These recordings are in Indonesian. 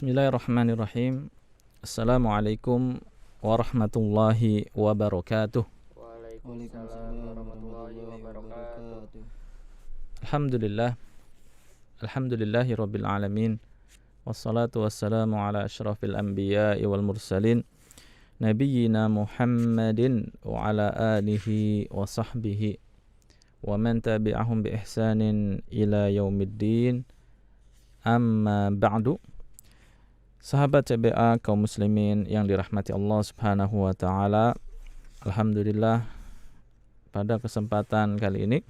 Bismillahirrahmanirrahim. Assalamualaikum warahmatullahi wabarakatuh. Waalaikumsalam warahmatullahi wabarakatuh. Alhamdulillahi rabbil alamin. Wassalatu wassalamu ala asyrafil anbiya'i wal mursalin nabiyyina Muhammadin wa ala alihi wa sahbihi wa man tabi'ahum bi ihsanin ila yaumiddin. Amma ba'du. Sahabat CBA kaum muslimin yang dirahmati Allah Subhanahu wa taala, alhamdulillah pada kesempatan kali ini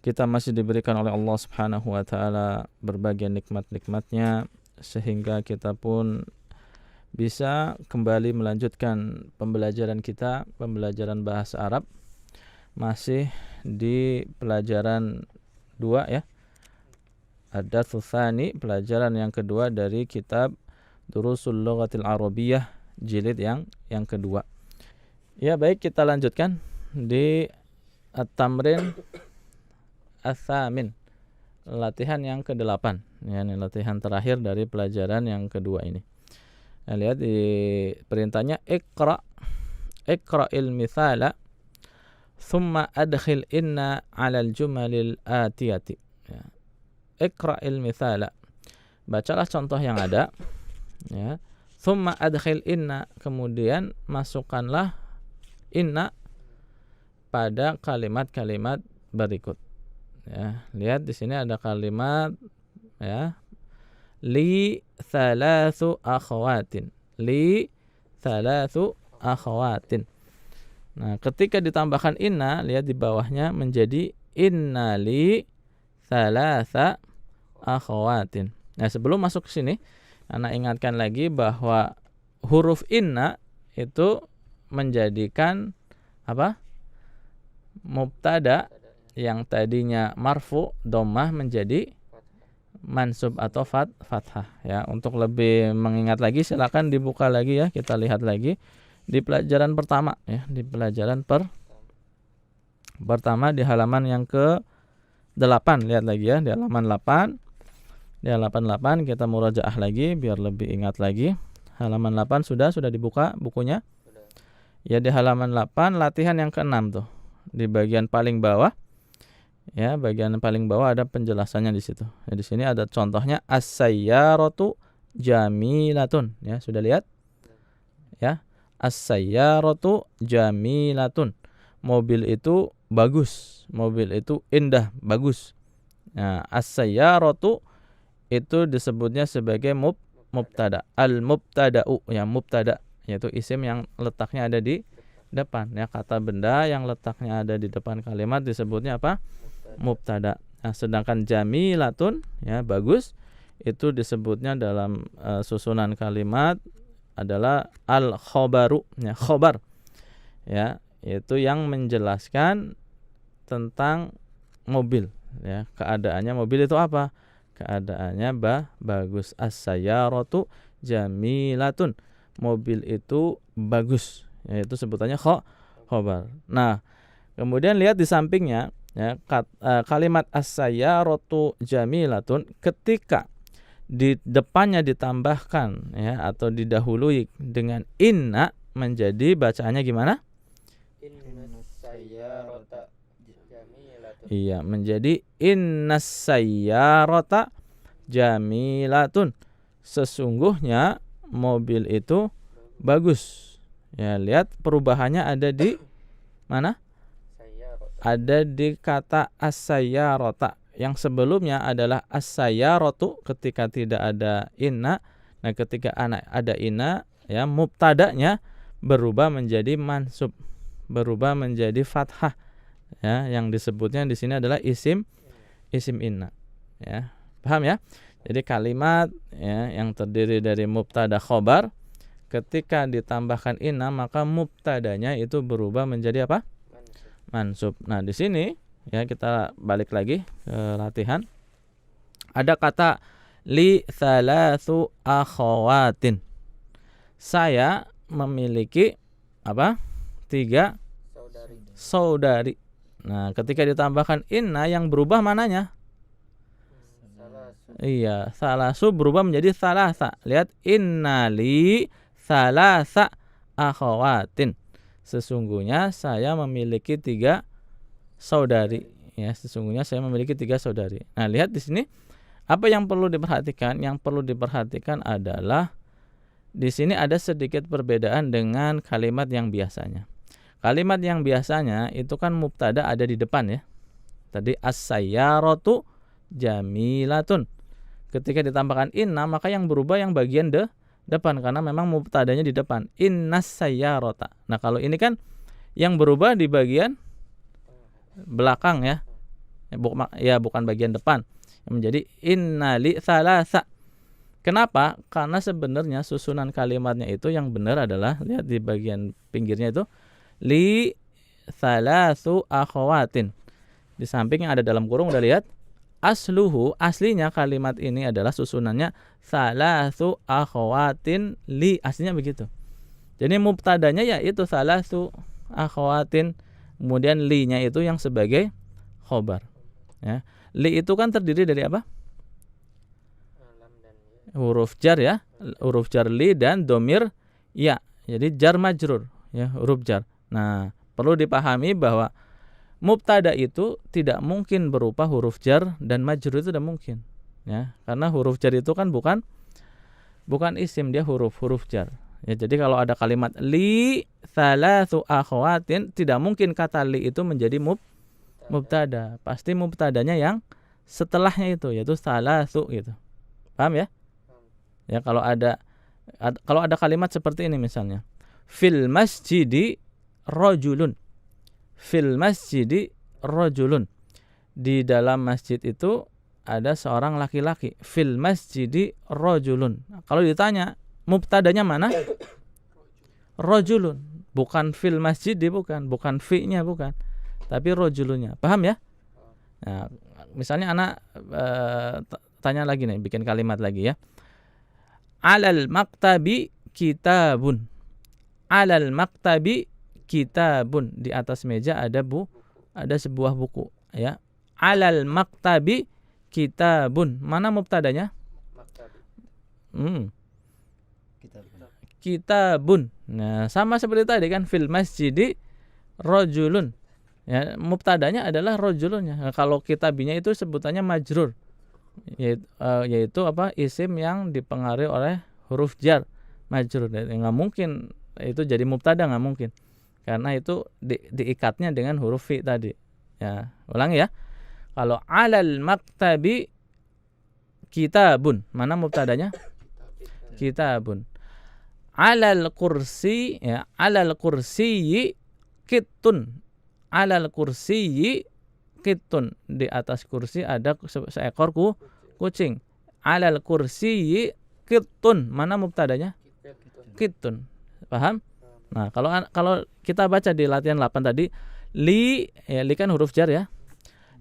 kita masih diberikan oleh Allah Subhanahu wa taala berbagai nikmat-nikmatnya sehingga kita pun bisa kembali melanjutkan pembelajaran kita, pembelajaran bahasa Arab masih di pelajaran 2 ya. Ad-Darsus Tsani, pelajaran yang kedua dari kitab Durusul Lughatil Arabiyyah jilid yang kedua. Ya, baik, kita lanjutkan di At-Tamrin Ats-Tsamin, latihan yang ke-8. Ya, ini latihan terakhir dari pelajaran yang kedua ini. Nah, lihat di perintahnya Iqra'il mithala thumma adkhil inna 'alal jumalil atiyati. Ya. Iqra'il mithala, bacalah contoh yang ada, ya. Thumma adkhil inna, kemudian masukkanlah inna pada kalimat-kalimat berikut. Ya, lihat di sini ada kalimat, ya, li thalathu akhwatin. Li thalathu akhwatin. Nah, ketika ditambahkan inna, lihat di bawahnya menjadi inna li thalatha akhwatin. Nah, sebelum masuk ke sini, Ana ingatkan lagi bahwa huruf inna itu menjadikan apa? Mubtada yang tadinya marfu dhammah menjadi mansub atau fathah, ya. Untuk lebih mengingat lagi silakan dibuka lagi ya, kita lihat lagi di pelajaran pertama ya, di pelajaran pertama di halaman yang ke-8, lihat lagi ya, di halaman 8. Di halaman 8 kita murajaah lagi biar lebih ingat lagi. Halaman 8 sudah dibuka bukunya? Ya, di halaman 8 latihan yang ke-6 tuh. Di bagian paling bawah. Ya, bagian paling bawah ada penjelasannya di situ. Ya, di sini ada contohnya as-sayyaratu jamilatun. Ya, sudah lihat? Ya. As-sayyaratu jamilatun. Mobil itu bagus. Mobil itu indah, bagus. Nah, as-sayyaratu itu disebutnya sebagai mubtada. Al-mubtada'u, ya, mubtada, yaitu isim yang letaknya ada di depan, ya, kata benda yang letaknya ada di depan kalimat disebutnya apa? Mubtada. Nah, sedangkan jamilatun, ya, bagus, itu disebutnya dalam susunan kalimat adalah al-khobaru, ya, khobar, ya, yaitu yang menjelaskan tentang mobil, ya, keadaannya mobil itu apa? Keadaannya bagus. As-sayyaratu jamilatun, mobil itu bagus, yaitu sebutannya khobar. Nah, kemudian lihat di sampingnya, ya, kalimat as-sayyaratu jamilatun ketika di depannya ditambahkan, ya, atau didahului dengan inna menjadi bacaannya gimana? Innas sayyarata jamilatun. Iya, menjadi innas sayyarata jamilatun. Sesungguhnya mobil itu bagus. Ya, lihat perubahannya ada di mana? Ada di kata as-sayyarata. Yang sebelumnya adalah as-sayyaratu ketika tidak ada inna. Nah, ketika ada inna, ya, mubtadanya berubah menjadi mansub, berubah menjadi fathah. Ya, yang disebutnya di sini adalah isim inna. Ya, paham ya? Jadi kalimat, ya, yang terdiri dari mubtada khobar, ketika ditambahkan inna maka mubtadanya itu berubah menjadi apa? Mansub. Nah, di sini, ya, kita balik lagi ke latihan. Ada kata li thalathu akhawatin. Saya memiliki apa? 3 saudari. Nah, ketika ditambahkan inna yang berubah mananya? Iya, salasu berubah menjadi salasa. Lihat, innali salasa akhawatin. Sesungguhnya saya memiliki 3 saudari. Ya, sesungguhnya saya memiliki 3 saudari. Nah, lihat di sini apa yang perlu diperhatikan? Yang perlu diperhatikan adalah di sini ada sedikit perbedaan dengan kalimat yang biasanya. Kalimat yang biasanya itu kan mubtada ada di depan ya. Tadi as-sayyaratu jamilatun. Ketika ditambahkan inna, maka yang berubah yang bagian depan karena memang mubtadanya di depan. Innas sayyarata. Nah, kalau ini kan yang berubah di bagian belakang ya. Bukan bagian depan. Yang menjadi innali salasa. Kenapa? Karena sebenarnya susunan kalimatnya itu yang benar adalah, lihat di bagian pinggirnya itu, li salasu akhawatin. Di samping yang ada dalam kurung udah lihat, asluhu, aslinya kalimat ini adalah susunannya salasu akhawatin li, aslinya begitu. Jadi mubtadanya yaitu salasu akhawatin, kemudian li-nya itu yang sebagai khobar. Ya. Li itu kan terdiri dari apa? Huruf jar ya, huruf jar li dan domir ya. Jadi jar majrur ya, huruf jar. Nah, perlu dipahami bahwa mubtada itu tidak mungkin berupa huruf jar dan majrur, itu tidak mungkin ya, karena huruf jar itu kan bukan isim, dia huruf jar ya. Jadi kalau ada kalimat li salasu akhawatin, tidak mungkin kata li itu menjadi mubtada, pasti mubtadanya yang setelahnya itu, yaitu salasu gitu. Paham ya? Ya, kalau ada kalimat seperti ini misalnya, fil masjidi rajulun. Fil masjidi rajulun. Di dalam masjid itu ada seorang laki-laki. Fil masjidi rajulun. Kalau ditanya mubtadanya mana? Rajulun. Bukan fil masjidi, bukan fi-nya, bukan. Tapi rajulunnya. Paham ya? Nah, misalnya anak tanya lagi nih, bikin kalimat lagi ya. Alal maktabi kitabun. Alal maktabi kitabun. Di atas meja ada sebuah buku ya. Alal maktabi kitabun. Mana mubtadanya? Kitabun. Nah, sama seperti tadi kan, fil masjidi rajulun. Ya, mubtadanya adalah rajulunnya. Nah, kalau kitabinya itu sebutannya majrur. Yaitu apa? Isim yang dipengaruhi oleh huruf jar majrur. Nggak mungkin itu jadi mubtada, nggak mungkin, karena itu diikatnya dengan huruf fi tadi ya. Ulangi ya, kalau alal maktabi kitabun, mana mubtadanya? Kitabun. Alal kursi ya, alal kursiyyi kitun. Alal kursiyyi kitun. Di atas kursi ada seekor kucing. Alal kursiyyi kitun. Mana mubtadanya? Kitun. Paham? Nah, kalau kita baca di latihan 8 tadi, li kan huruf jar ya.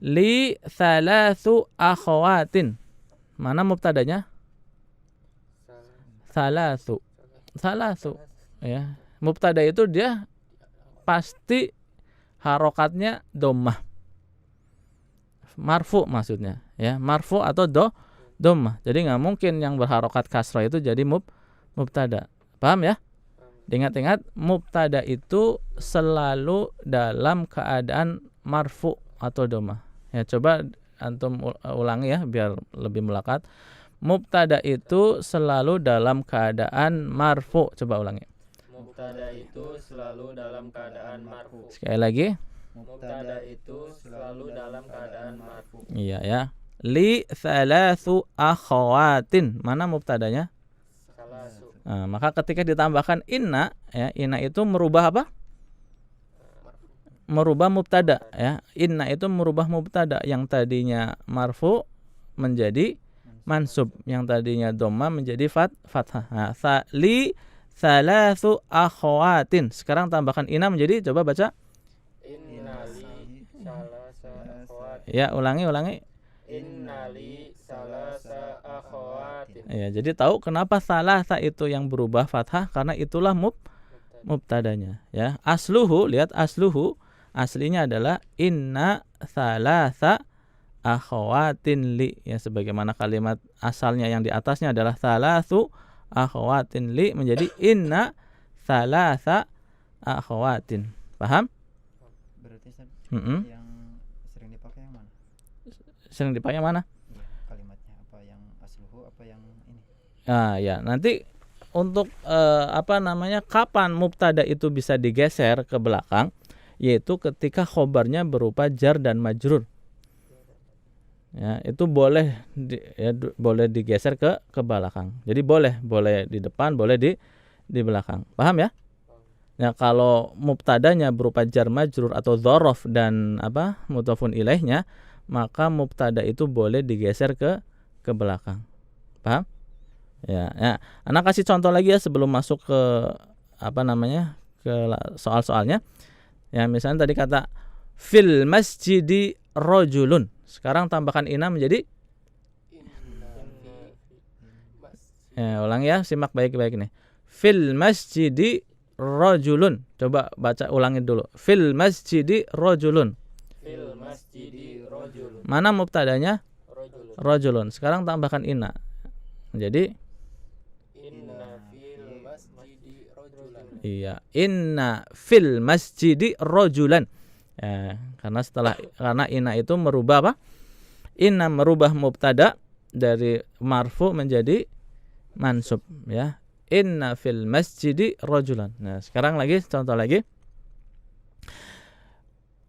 Li salasu akhawatin. Mana mubtadanya? Salasu ya. Mubtada itu dia pasti harokatnya dhammah. Marfu maksudnya ya, marfu atau dhammah. Jadi nggak mungkin yang berharokat kasrah itu jadi mubtada. Paham ya? Ingat-ingat, mubtada itu selalu dalam keadaan marfu atau dhammah. Ya, coba antum ulangi ya biar lebih melekat. Mubtada itu selalu dalam keadaan marfu. Coba ulangi. Mubtada itu selalu dalam keadaan marfu. Sekali lagi. Mubtada itu selalu dalam keadaan marfu. Iya ya. Li salasu akhawatin. Mana mubtadanya? Salasu. Nah, maka ketika ditambahkan inna ya, inna itu merubah apa? Merubah mubtada ya. Inna itu merubah mubtada yang tadinya marfu menjadi mansub, yang tadinya dhamma menjadi fathah. Nah, li salasu akhawatin. Sekarang tambahkan inna menjadi, coba baca. Innali salasa akhawatin. Ya, ulangi. Innali salasa akhawatin. Ya, jadi tahu kenapa salasa itu yang berubah fathah, karena itulah mubtadanya ya. Asluhu, lihat asluhu, aslinya adalah inna salasa akhawatin li, ya sebagaimana kalimat asalnya yang di atasnya adalah thalathu akhawatin li menjadi inna thalatha akhawatin. Paham? Berarti Ustaz, Mm-mm. yang sering dipakai yang mana? Sering dipakai yang mana? Iya, kalimatnya apa yang asluhu apa yang ini? Nah, ya, nanti untuk kapan mubtada itu bisa digeser ke belakang, yaitu ketika khobarnya berupa jar dan majrur. Ya, itu boleh boleh digeser ke belakang. Jadi boleh di depan, boleh di belakang. Paham ya? Ya, kalau mubtadanya berupa jar majrur atau dzaraf dan mudhafun ilaihnya, maka mubtada itu boleh digeser ke belakang. Paham? Ya, anak kasih contoh lagi ya sebelum masuk ke ke soal-soalnya. Ya, misalnya tadi kata fil masjidi rajulun. Sekarang tambahkan inna menjadi ulang ya, simak baik-baik nih. Fil masjidi rajulun. Coba baca ulangin dulu. Fil masjidi rajulun. Fil masjidi rajulun. Mana mubtadanya? Rajulun. Rajulun. Sekarang tambahkan inna. Jadi Inna fil masjidi rajulan. iya, inna fil masjidi rajulan. Ya, karena inna itu merubah apa? Inna merubah mubtada dari marfu menjadi mansub, ya. Inna fil masjidi rajulan. Nah, sekarang lagi contoh lagi.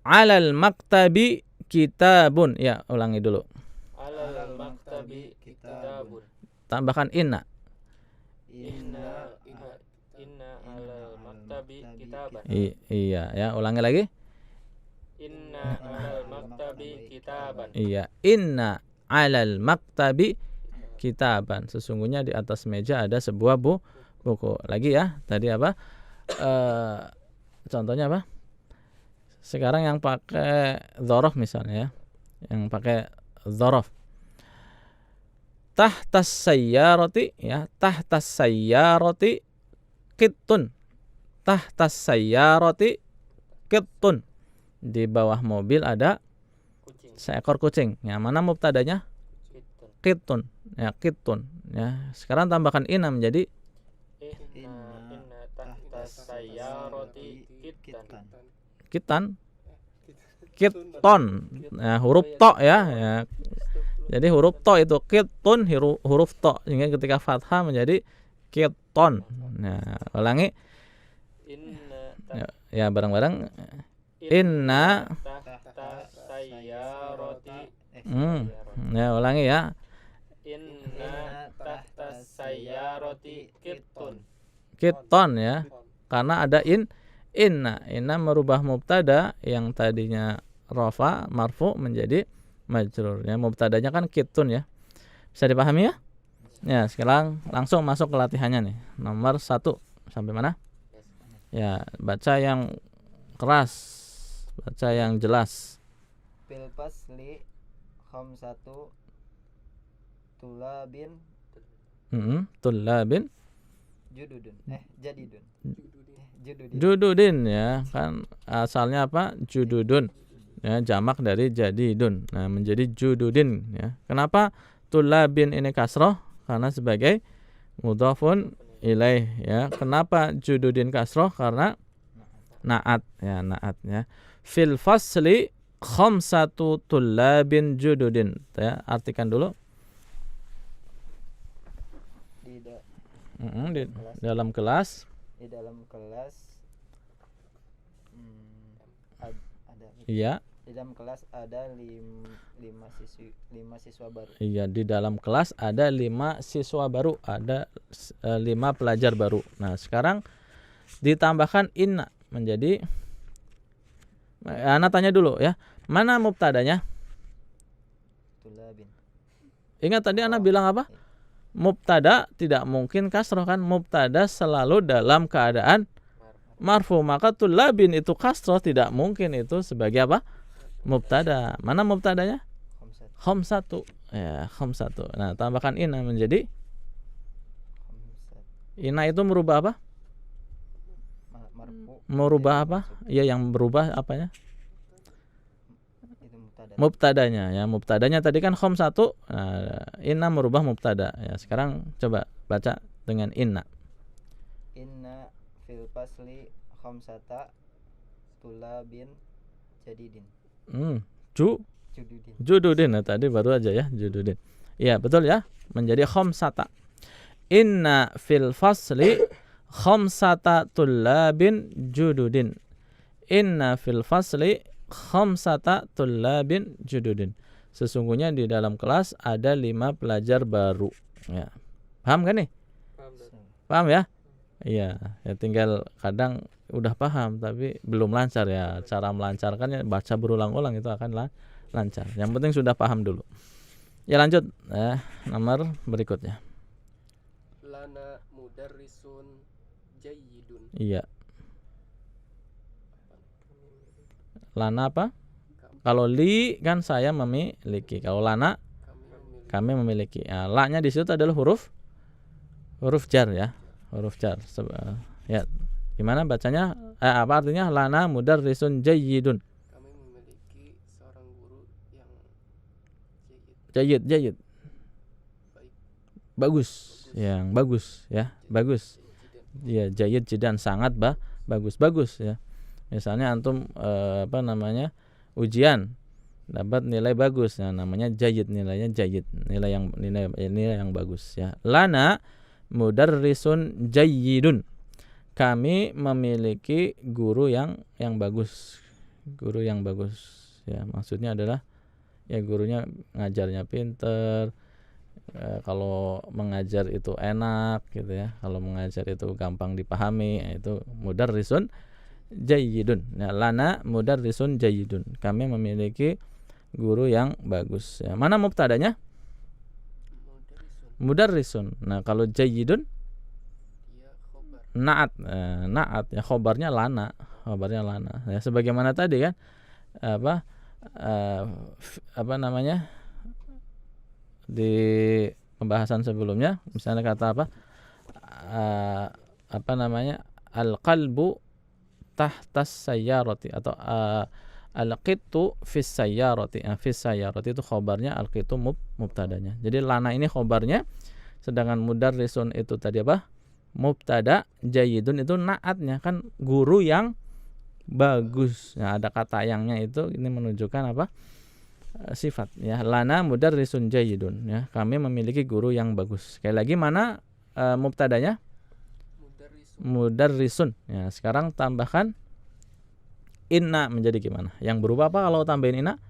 Alal maktabi kitabun. Ya, ulangi dulu. Alal maktabi kitabun. Tambahkan inna. Inna alal maktabi kitaban. Iya, ya, ulangi lagi. Inna alal maktabi kitaban. Iya, inna alal maktabi kitaban. Sesungguhnya di atas meja ada sebuah buku. Lagi ya, tadi apa? Contohnya apa? Sekarang yang pakai dzaraf misalnya ya. Yang pakai dzaraf. Tahtas sayyarati, ya, tahtas sayyarati qittun. Tahtas sayyarati qittun. Di bawah mobil ada Kucing. seekor kucing. Yang mana mubtadanya? Kitun. Qittun. Ya, qittun. Ya, sekarang tambahkan inna menjadi Inna tahta sayyarati kittan. kitan. Kitton. Ya, huruf to ya. Jadi huruf to itu kittun, huruf to. Sehingga ketika fathah menjadi kitton. Nah, ulangi. Inna Ya, bareng-bareng. Inna. tahta sayyarati. Ya, ulangi ya. Inna tahta sayyarati kittun. Kitton ya. Karena ada inna. Inna merubah mubtada yang tadinya rafa marfu menjadi majrur. Ya, mubtadanya kan kittun ya. Bisa dipahami ya? Ya, sekarang langsung masuk ke latihannya nih. Nomor 1 sampai mana? Ya, baca yang keras. Baca yang jelas. Fil fasli khamsatu tulabin Tullabin jududun. Jadidun. Jududin. jududin ya. Kan asalnya apa? Jududun. Ya, jamak dari jadidun. Nah, menjadi jududin ya. Kenapa tullabin ini kasroh? Karena sebagai mudhafun ilaih ya. Kenapa jududin kasroh? Karena naat ya. Fil fasli khamsatu tullabin jududin. Ya, artikan dulu. Di Dalam kelas di dalam kelas ada iya. Di dalam kelas ada 5 siswa baru. Iya, di dalam kelas ada 5 siswa baru, ada 5 pelajar baru. Nah, sekarang ditambahkan inna menjadi Ana tanya dulu ya. Mana mubtadanya? Tulabin. Ingat tadi Ana bilang apa? Mubtada tidak mungkin kasroh kan? Mubtada selalu dalam keadaan marfu. Maka tulabin itu kasroh, tidak mungkin itu sebagai apa? Mubtada. Mana mubtadanya? Khamsatu. Ya, khamsatu. Nah, tambahkan inna menjadi inna itu merubah apa? Marfu. Merubah apa? Iya, yang berubah apanya? Itu mubtada. mubtadanya ya. Mubtadanya tadi kan khamsatu, inna merubah mubtada ya. Sekarang coba baca dengan inna. Inna fil fasli khamsata tulabin jadidin. Jududin. Jududin. Nah, tadi baru aja ya, jududin. Iya, betul ya. Menjadi khamsata. Inna fil fasli khamsata tulabin jududin. Inna fil fasli khamsata tulabin jududin. Sesungguhnya di dalam kelas ada 5 pelajar baru ya. Paham kan nih? Paham ya? Iya, ya tinggal kadang udah paham tapi belum lancar ya. Cara melancarkannya baca berulang-ulang itu akan lancar. Yang penting sudah paham dulu. Ya lanjut nomor berikutnya. Lana mudarrisun jayyidun. Iya. Lana apa? Kalau li kan saya memiliki. Kalau lana kami memiliki. Nah, la-nya di situ adalah huruf jar ya. Huruf jar. Ya. Gimana bacanya? Apa artinya? Lana mudarrisun jayyidun. Kami memiliki seorang guru yang Jayyid. Bagus. Yang bagus ya. Bagus. Ya, jayyid jidan sangat bagus ya. Misalnya antum ujian dapat nilai bagus, nah namanya jayyid, nilainya jayyid, nilai yang bagus ya. Lana mudarrisun jayyidun. Kami memiliki guru yang bagus. Guru yang bagus ya, maksudnya adalah ya gurunya ngajarnya pinter. Kalau mengajar itu enak gitu ya. Kalau mengajar itu gampang dipahami, itu mudarrisun jayyidun. Ya, lana mudarrisun jayyidun. Kami memiliki guru yang bagus. Ya, mana mubtadanya? Mudarrisun. Nah, kalau jayyidun naat. Naat ya, khobarnya lana. Ya, sebagaimana tadi kan di pembahasan sebelumnya, misalnya kata al-qalbu tahtas sayyarati atau al-qittu fis sayyarati. Fis sayyarati itu khobarnya, al-qittu mubtadanya. Jadi lana ini khobarnya, sedangkan mudarrisun itu tadi mubtada, jayyidun itu naatnya, kan guru yang bagus. Nah, ada kata yangnya itu, ini menunjukkan sifat ya. Lana mudarrisun jayyidun ya. Kami memiliki guru yang bagus. Sekali lagi mana mubtadanya? Mudarrisun. Ya, sekarang tambahkan inna menjadi gimana? Yang berubah apa kalau tambahin inna?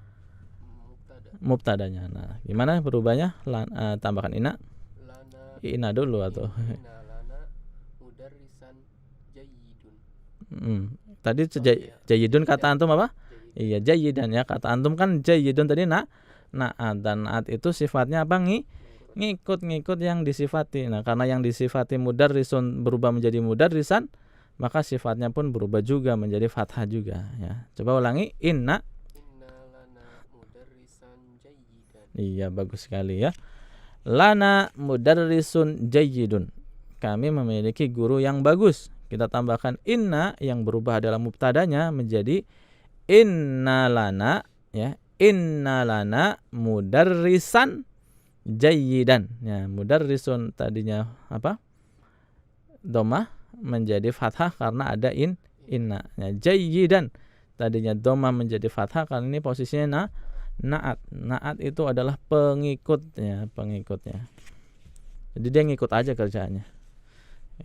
Mubtadanya. Nah, gimana berubahnya? Tambahkan inna. Inna dulu atau lana mudarrisan jayyidun. Tadi jayyidun kata antum apa? Iya, jayyidan ya. Kata antum kan jayyidun tadi naat, dan naat itu sifatnya apa? Ngikut yang disifati. Nah, karena yang disifati mudarrisun berubah menjadi mudarrisan, maka sifatnya pun berubah juga menjadi fathah juga ya. Coba ulangi, inna lana mudarrisan jayyidan. Iya, bagus sekali ya. Lana mudarrisun jayyidun. Kami memiliki guru yang bagus. Kita tambahkan inna, yang berubah adalah mubtadanya menjadi inna lana ya. Inna lana mudarrisan jayyidan ya. Mudarrisun tadinya dhammah menjadi fathah karena ada inna ya. Jayyidan tadinya dhammah menjadi fathah karena ini posisinya naat itu adalah pengikutnya. Jadi dia ngikut aja kerjaannya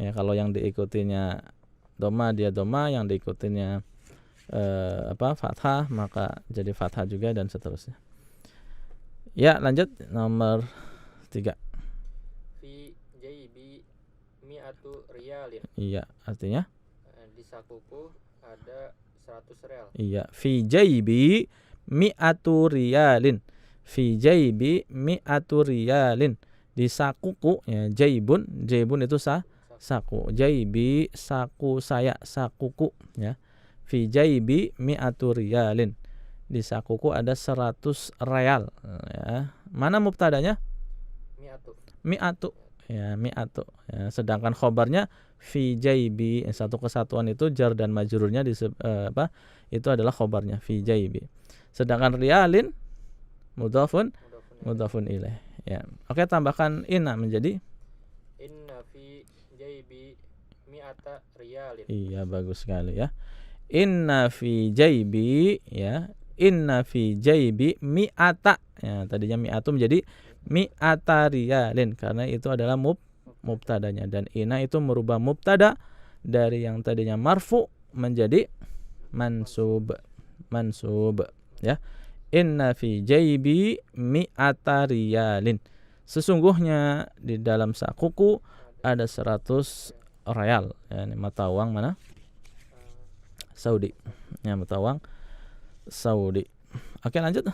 ya. Kalau yang diikutinya dhammah, dia dhammah, yang diikutinya fathah, maka jadi fathah juga, dan seterusnya. Ya, lanjut nomor 3. Fi jaybi mi'atu riyalin. Iya, artinya Di sakuku ada 100 real. iya, fi jaybi mi'atu riyalin. Fi jaybi mi'atu riyalin. Di sakuku ya, jaybun itu saku. Jaybi saku saya, sakuku ya. Fi jaybi mi'atu riyalin. Di sakuku ada 100 real ya. Mana mubtadanya? Mi'atu ya, mi'atu ya. Sedangkan khobarnya fi jaybi, satu kesatuan itu jar dan majrurnya itu adalah khobarnya fi jaybi. Sedangkan riyalin mudhafun mudhafun ilaih. ilaih. Ya. Oke, tambahkan inna menjadi Inna fi jaybi mi'ata riyalin. iya, bagus sekali ya. Inna fi jaybi ya. Inna fi jaybi mi'ata. Ya, tadinya mi'atu menjadi mi'ata riyalin karena itu adalah mubtadanya, dan inna itu merubah mubtada dari yang tadinya marfu menjadi mansub ya. Inna fi jaybi mi'ata riyalin. Sesungguhnya di dalam sakuku ada 100 real. Ya, ini mata uang mana? Saudi. Ya, mata uang Saudi. Oke, lanjut.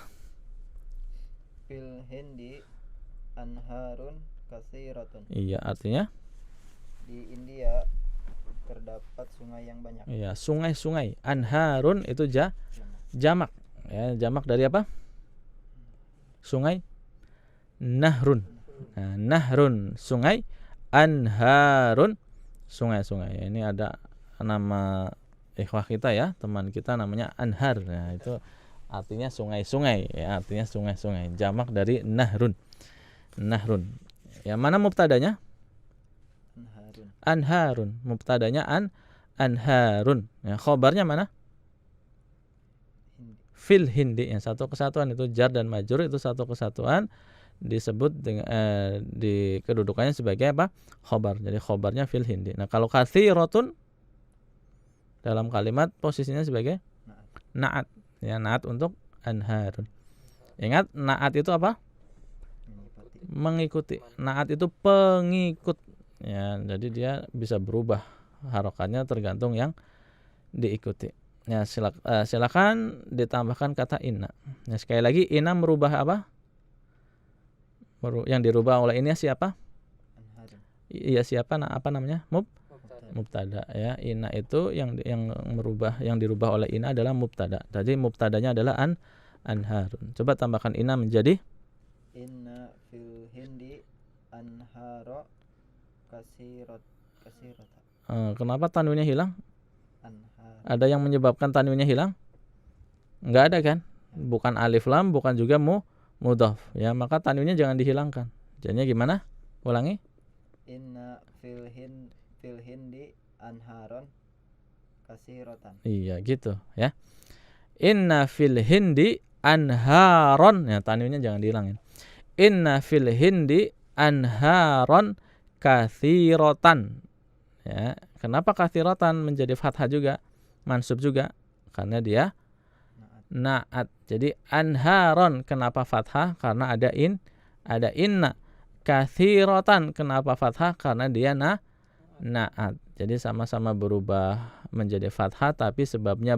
Fil hindi anharun katsiratun. Iya, artinya Di India terdapat sungai yang banyak. iya, sungai-sungai. Anharun itu jamak. Ya, jamak dari apa? Sungai. Nahrun. Nah, nahrun sungai, anharun sungai-sungai. Ya, ini ada nama ikhwah kita ya, teman kita namanya Anhar. Nah, itu artinya sungai-sungai ya, artinya sungai-sungai. Jamak dari nahrun. Nahrun. Ya, mana mubtadanya? Anharun. Anharun. Mubtadanya anharun. Ya, khobarnya mana? Hindi. Fil hindi, yang satu kesatuan itu jar dan majrur, itu satu kesatuan disebut dengan di kedudukannya sebagai apa? Khobar. Jadi khobarnya fil hindi. Nah, kalau katsiratun dalam kalimat posisinya sebagai naat. Ya, naat untuk anharun. Ingat, naat itu apa? Mengikuti. Naat itu pengikut. Ya, jadi dia bisa berubah harokatnya tergantung yang diikuti. Ya, silakan ditambahkan kata inna. Ya, sekali lagi, inna merubah apa? Yang dirubah oleh ini siapa? Anharun. Iya, siapa? Nah, apa namanya? Mubtada. Mubtada ya. Inna itu yang dirubah oleh inna adalah mubtada. Jadi mubtadanya adalah anharun. Coba tambahkan inna menjadi Inna fil hindi anharo kasirata. Kenapa tanwinnya hilang? Anhar. Ada yang menyebabkan tanwinnya hilang? Enggak ada kan? Bukan alif lam, bukan juga mudhaf. Ya, maka tanwinnya jangan dihilangkan. Jadinya gimana? Ulangi. Inna fil hindi anharon kasiratan. Iya, gitu ya. Inna fil hindi anharon. Ya, tanwinnya jangan dihilangin. Inna fil hindi anharon katsiratan. Ya, kenapa katsiratan menjadi fathah juga, mansub juga? Karena dia naat. Jadi anharon kenapa fathah? Karena ada inna. Katsiratan kenapa fathah? Karena dia naat. Jadi sama-sama berubah menjadi fathah tapi sebabnya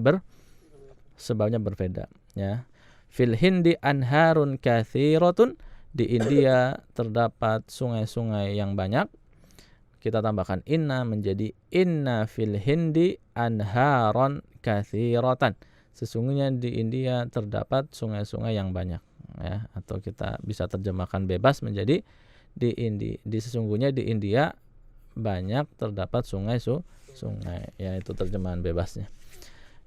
berbeda ya. Fil hindi anharun katsiratun. Di India terdapat sungai-sungai yang banyak. Kita tambahkan inna menjadi inna fil hindi anharon katsiratan. Sesungguhnya di India terdapat sungai-sungai yang banyak ya, atau kita bisa terjemahkan bebas menjadi di sesungguhnya di India banyak terdapat sungai ya, itu terjemahan bebasnya.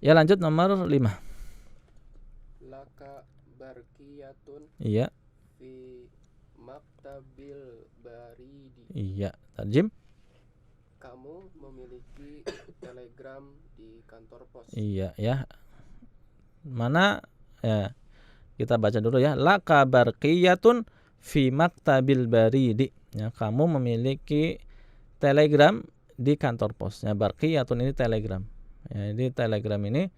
Ya, lanjut nomor 5. Laka barkiyatun Iya. fi maktabil baridi. Iya, tarjim. Kamu memiliki telegram di kantor pos. Iya ya. Mana ya, kita baca dulu ya. Laka barqiyatun fi maktabil baridi. Ya, kamu memiliki telegram di kantor pos. Ya, barqiyatun ini telegram. Ya, jadi telegram ini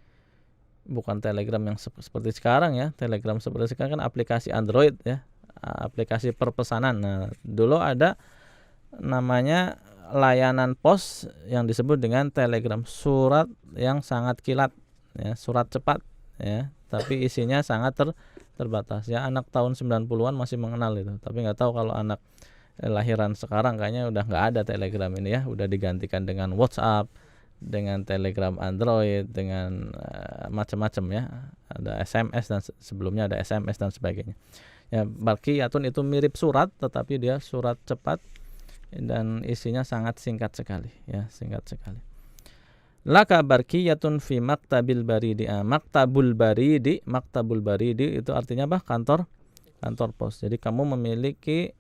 bukan telegram yang seperti sekarang ya. Telegram seperti sekarang kan aplikasi Android ya. Aplikasi perpesanan. Nah, dulu ada namanya layanan pos yang disebut dengan telegram, surat yang sangat kilat ya, surat cepat ya, tapi isinya sangat terbatas ya. Anak tahun 90-an masih mengenal itu, tapi nggak tahu kalau anak lahiran sekarang kayaknya udah nggak ada telegram ini ya, udah digantikan dengan WhatsApp, dengan telegram Android, dengan macam-macam ya, ada SMS dan sebelumnya ada SMS dan sebagainya ya. Barqiyatun itu mirip surat tetapi dia surat cepat dan isinya sangat singkat sekali ya, singkat sekali. Laka barqiyatun fi maktabil baridi. Maktabul baridi itu artinya apa? Kantor kantor pos. Jadi kamu memiliki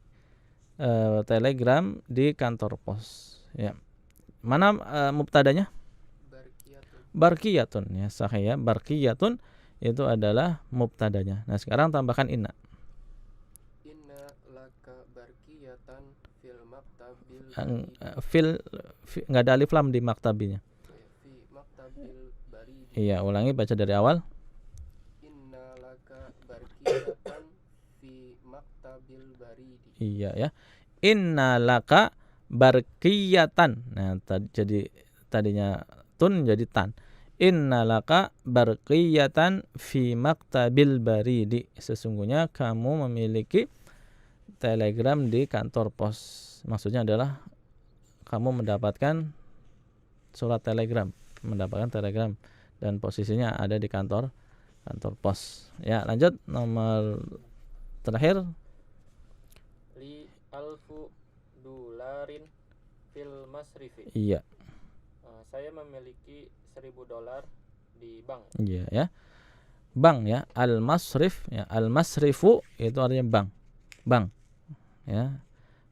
telegram di kantor pos. Ya. Mana mubtadanya? Barqiyatun ya, sahih ya. Barqiyatun itu adalah mubtadanya. Nah, sekarang tambahkan inna. Inna laka barqiyatan fil maktabil Enggak ada alif lam di maktabinya. fi maktabil baridi. Iya, ulangi baca dari awal. Inna laka barqiyatan fi maktabil baridi. Iya ya. Inna laka barqiyatan. Nah, jadi tadinya tun jadi tan. Inna laka barqiyatan fi maktabil baridi. Sesungguhnya kamu memiliki telegram di kantor pos. Maksudnya adalah kamu mendapatkan surat telegram, dan posisinya ada di kantor pos. Ya, lanjut nomor terakhir. Li alfu dolarin fil masrifi. Iya. Saya memiliki $1.000 di bank. Iya ya. Bank ya, al-masrif ya, al-masrifu itu artinya bank. Bank. Ya.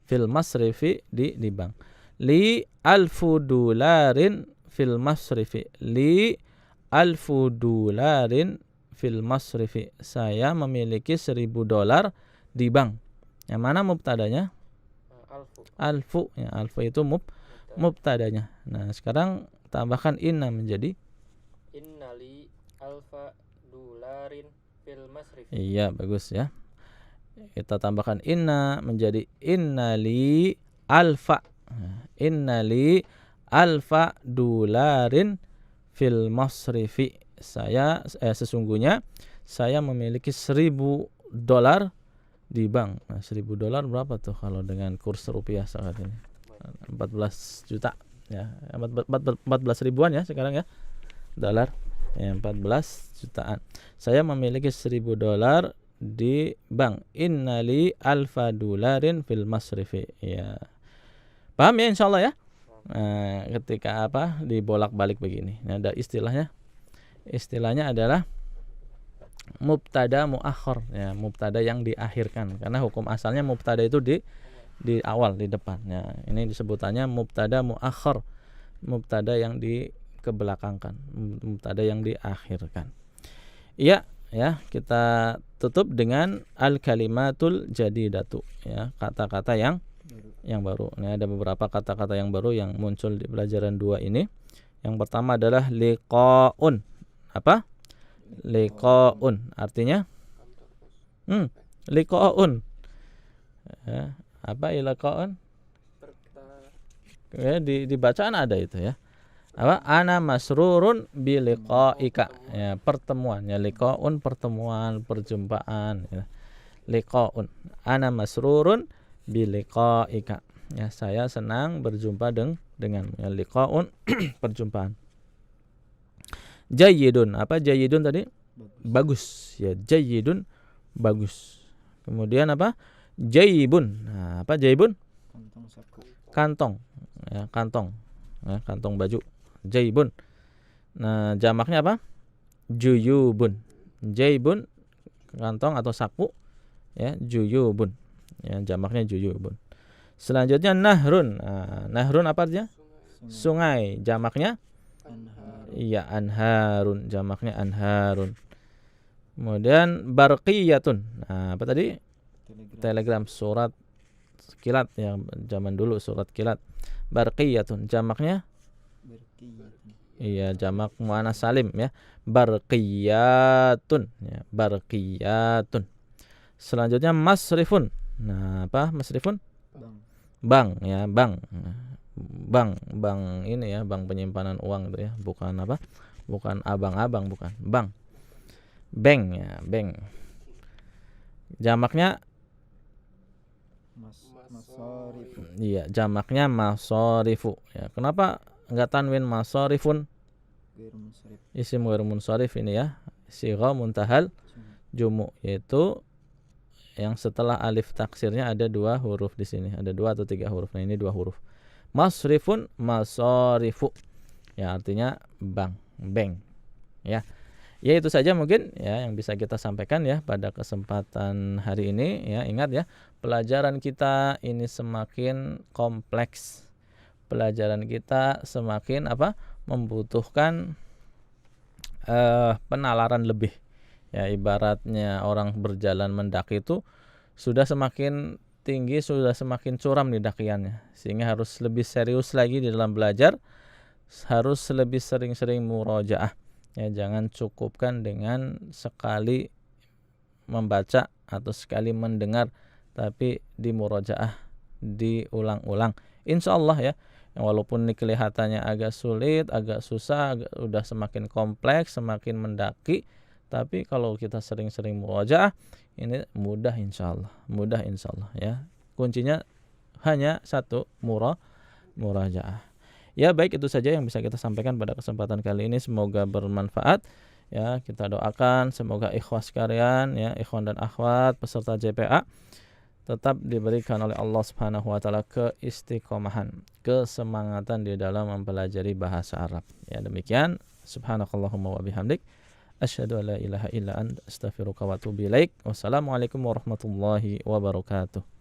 Fil masrifi di bank. Li alfu dolarin fil masrifi. Li alfu dolarin fil masrifi. Saya memiliki $1.000 di bank. Yang mana mubtadanya? Alfu ya, alfu itu mubtadanya. Nah, sekarang tambahkan inna menjadi Innali alfa dolarin fil masrifi. Iya, bagus ya. Kita tambahkan inna menjadi innali alfa. Innali alfa dolarin fil masrifi. Sesungguhnya saya memiliki $1.000 di bank. Nah, $1.000 berapa tuh kalau dengan kurs rupiah saat ini? 14 juta ya. 14 ribuan ya sekarang ya. Dolar. Ya, 14 jutaan. Saya memiliki $1.000 di bank. Innali alfa dolarin fil masrifi. Ya. Paham ya insyaallah ya? Nah, ketika dibolak-balik begini. Nah, ada istilahnya. Istilahnya adalah mubtada muakhir ya, mubtada yang diakhirkan, karena hukum asalnya mubtada itu di awal, di depan ya. Ini disebutannya mubtada muakhir, mubtada yang dikebelakangkan, mubtada yang diakhirkan. Iya ya, kita tutup dengan al kalimatul jadidatu ya, kata-kata yang baru. Nah, ada beberapa kata-kata yang baru yang muncul di pelajaran 2 ini. Yang pertama adalah liqaun. Apa? Liqaun artinya liqaun ya, apa liqaun ya, di bacaan ada itu ya, apa ana masrurun bi liqaika ya, pertemuan ya, liqaun pertemuan, perjumpaan ya. Liqaun ana masrurun bi liqaika ya, saya senang berjumpa dengan ya, liqaun perjumpaan. Jayyidun, apa jayyidun tadi? Bagus ya, jayyidun bagus. Kemudian apa? Jaybun. Nah, apa jaybun? Kantong saku. Kantong ya, kantong ya, kantong baju. Jaybun. Nah, jamaknya apa? Juyubun. Jaybun kantong atau saku ya, juyubun ya, jamaknya juyubun. Selanjutnya nahrun. Nah, nahrun apa artinya? Sungai. Jamaknya iya, anharun, jamaknya anharun. Kemudian barqiyatun. Nah, apa tadi? Telegram, surat kilat ya, zaman dulu surat kilat. Barqiyatun, jamaknya iya, jamak muannas salim ya. Barqiyatun ya, barqiyatun. Selanjutnya masrifun. Nah, apa masrifun? Bank ya, bank. Bank ini ya, bank penyimpanan uang itu ya, bukan apa? Bukan abang-abang, bukan. Bank. Bank ya, bank. Jamaknya masarifu. Iya, jamaknya masarifu ya. Kenapa enggak tanwin masarifun? Isim ghair munsharif ini ya. Sigha muntahal jumu, yaitu yang setelah alif taksirnya ada 2 huruf di sini. Ada 2 atau 3 huruf. Nah, ini 2 huruf. Masrifun masarifu ya, artinya bank ya. Ya itu saja mungkin ya yang bisa kita sampaikan ya pada kesempatan hari ini ya. Ingat ya, pelajaran kita ini semakin kompleks. Pelajaran kita semakin membutuhkan penalaran lebih. Ya ibaratnya orang berjalan mendaki itu sudah semakin tinggi, sudah semakin curam nih dakiannya. Sehingga harus lebih serius lagi di dalam belajar, harus lebih sering-sering murojaah. Ya, jangan cukupkan dengan sekali membaca atau sekali mendengar, tapi di murojaah, diulang-ulang. Insya Allah ya, walaupun ini kelihatannya agak sulit, agak susah, udah semakin kompleks, semakin mendaki, tapi kalau kita sering-sering murojaah, ini mudah insya Allah ya. Kuncinya hanya satu, murojaah. Ya baik, itu saja yang bisa kita sampaikan pada kesempatan kali ini, semoga bermanfaat ya. Kita doakan semoga ikhwas sekalian ya, ikhwan dan akhwat peserta JPA tetap diberikan oleh Allah Subhanahu wa taala keistiqomahan, kesemangatan di dalam mempelajari bahasa Arab. Ya demikian, subhanakallahumma wa bihamdik, asyhadu an la ilaha illa anta, astaghfiruka wa atubu ilaik. Wassalamualaikum warahmatullahi wabarakatuh.